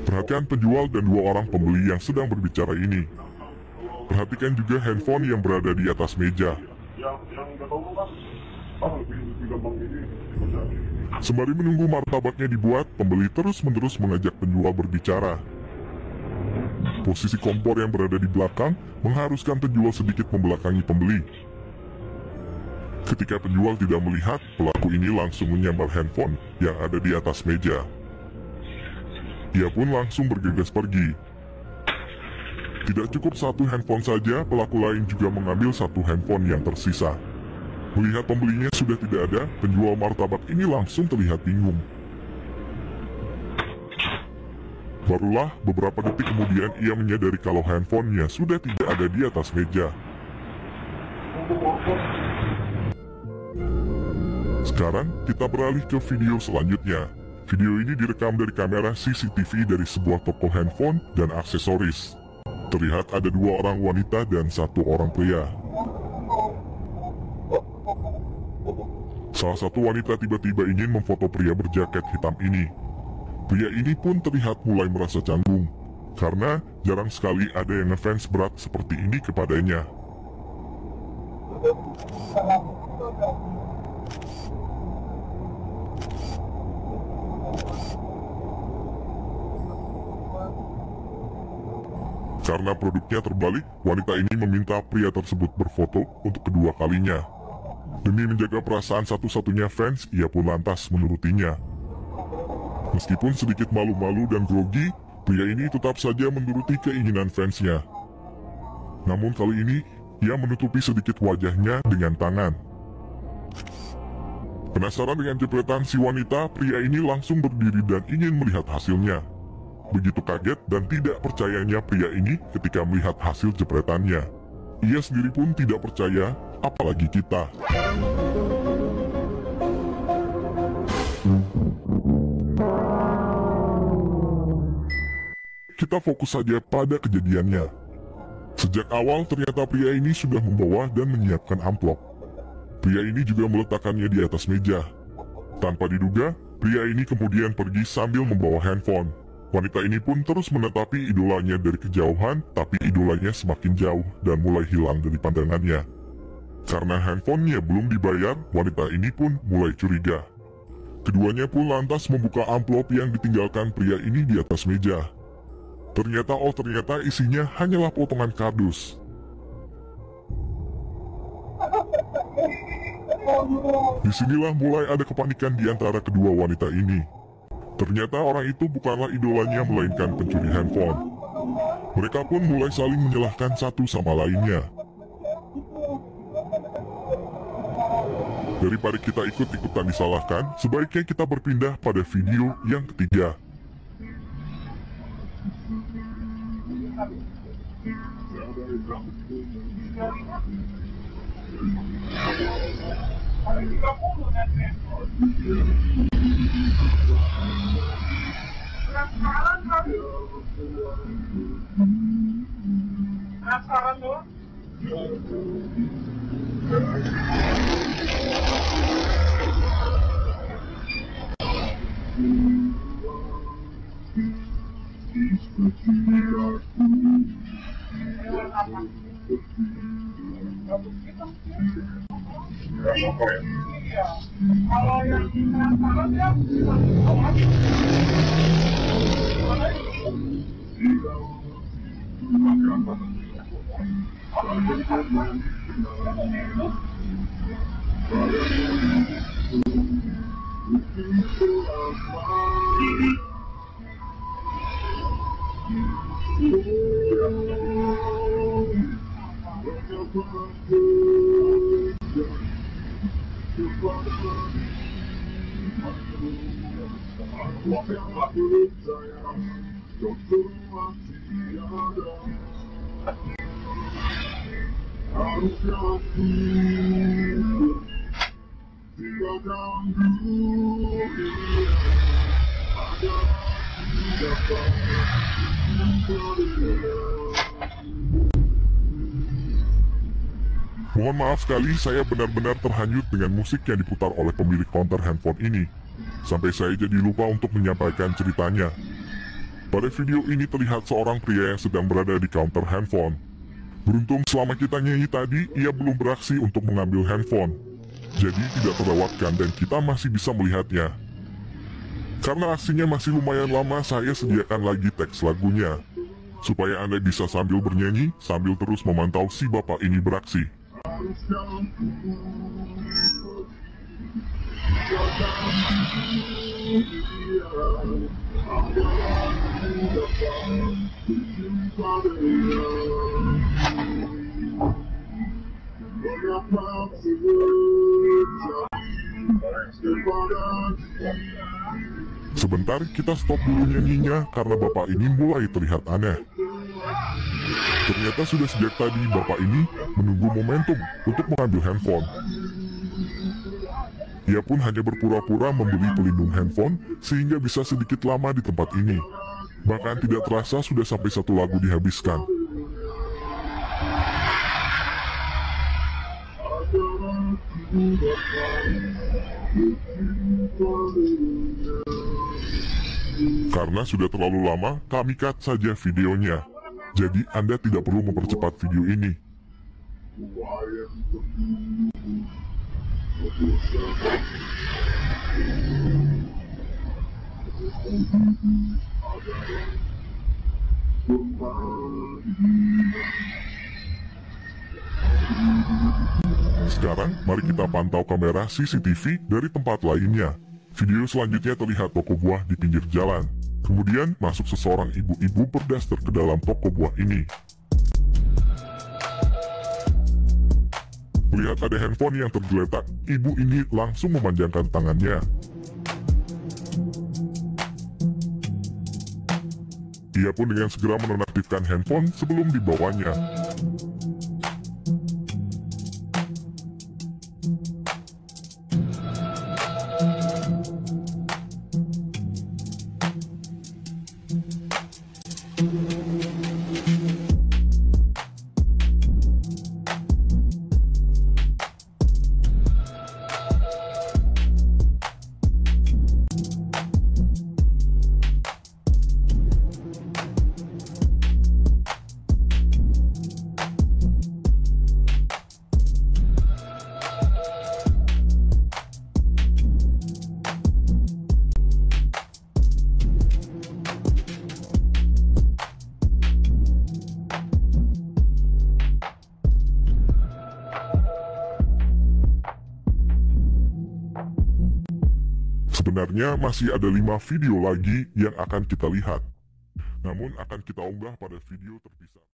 Perhatikan penjual dan dua orang pembeli yang sedang berbicara ini. Perhatikan juga handphone yang berada di atas meja. Sembari menunggu martabaknya dibuat, pembeli terus-menerus mengajak penjual berbicara. Posisi kompor yang berada di belakang mengharuskan penjual sedikit membelakangi pembeli. Ketika penjual tidak melihat, pelaku ini langsung menyambar handphone yang ada di atas meja. Ia pun langsung bergegas pergi. Tidak cukup satu handphone saja, pelaku lain juga mengambil satu handphone yang tersisa. Melihat pembelinya sudah tidak ada, penjual martabak ini langsung terlihat bingung. Barulah beberapa detik kemudian ia menyadari kalau handphonenya sudah tidak ada di atas meja. Sekarang kita beralih ke video selanjutnya. Video ini direkam dari kamera CCTV dari sebuah toko handphone dan aksesoris. Terlihat ada dua orang wanita dan satu orang pria. Salah satu wanita tiba-tiba ingin memfoto pria berjaket hitam ini. Pria ini pun terlihat mulai merasa canggung, karena jarang sekali ada yang ngefans berat seperti ini kepadanya. Karena produknya terbalik, wanita ini meminta pria tersebut berfoto untuk kedua kalinya. Demi menjaga perasaan satu-satunya fans, ia pun lantas menurutinya. Meskipun sedikit malu-malu dan grogi, pria ini tetap saja menuruti keinginan fansnya. Namun kali ini, ia menutupi sedikit wajahnya dengan tangan. Penasaran dengan jepretan si wanita, pria ini langsung berdiri dan ingin melihat hasilnya. Begitu kaget dan tidak percayanya pria ini ketika melihat hasil jepretannya. Ia sendiri pun tidak percaya, apalagi kita. Kita fokus saja pada kejadiannya. Sejak awal ternyata pria ini sudah membawa dan menyiapkan amplop. Pria ini juga meletakkannya di atas meja. Tanpa diduga, pria ini kemudian pergi sambil membawa handphone. Wanita ini pun terus menetapi idolanya dari kejauhan, tapi idolanya semakin jauh dan mulai hilang dari pandangannya. Karena handphonenya belum dibayar, wanita ini pun mulai curiga. Keduanya pun lantas membuka amplop yang ditinggalkan pria ini di atas meja. Ternyata isinya hanyalah potongan kardus. Disinilah mulai ada kepanikan di antara kedua wanita ini. Ternyata orang itu bukanlah idolanya melainkan pencuri handphone. Mereka pun mulai saling menyalahkan satu sama lainnya. Daripada kita ikut-ikutan disalahkan, sebaiknya kita berpindah pada video yang ketiga. Penasaran lo? Iya. Kalau yang penasaran ya, Mohon maaf sekali, saya benar-benar terhanyut dengan musik yang diputar oleh pemilik konter handphone ini. Sampai saya jadi lupa untuk menyampaikan ceritanya. Pada video ini terlihat seorang pria yang sedang berada di counter handphone. Beruntung selama kita nyanyi tadi, ia belum beraksi untuk mengambil handphone. Jadi tidak terlewatkan dan kita masih bisa melihatnya. Karena aksinya masih lumayan lama, saya sediakan lagi teks lagunya. Supaya Anda bisa sambil bernyanyi, sambil terus memantau si bapak ini beraksi. Sebentar kita stop dulu nyanyinya karena bapak ini mulai terlihat aneh. Ternyata sudah sejak tadi bapak ini menunggu momentum untuk mengambil handphone. Ia pun hanya berpura-pura membeli pelindung handphone sehingga bisa sedikit lama di tempat ini. Bahkan tidak terasa sudah sampai satu lagu dihabiskan. Karena sudah terlalu lama, kami cut saja videonya. Jadi Anda tidak perlu mempercepat video ini. Sekarang, mari kita pantau kamera CCTV dari tempat lainnya. Video selanjutnya terlihat toko buah di pinggir jalan. Kemudian masuk seseorang ibu-ibu berdaster ke dalam toko buah ini. Melihat ada handphone yang tergeletak, ibu ini langsung memanjangkan tangannya. Ia pun dengan segera menonaktifkan handphone sebelum dibawanya. Sebenarnya masih ada 5 video lagi yang akan kita lihat. Namun akan kita unggah pada video terpisah.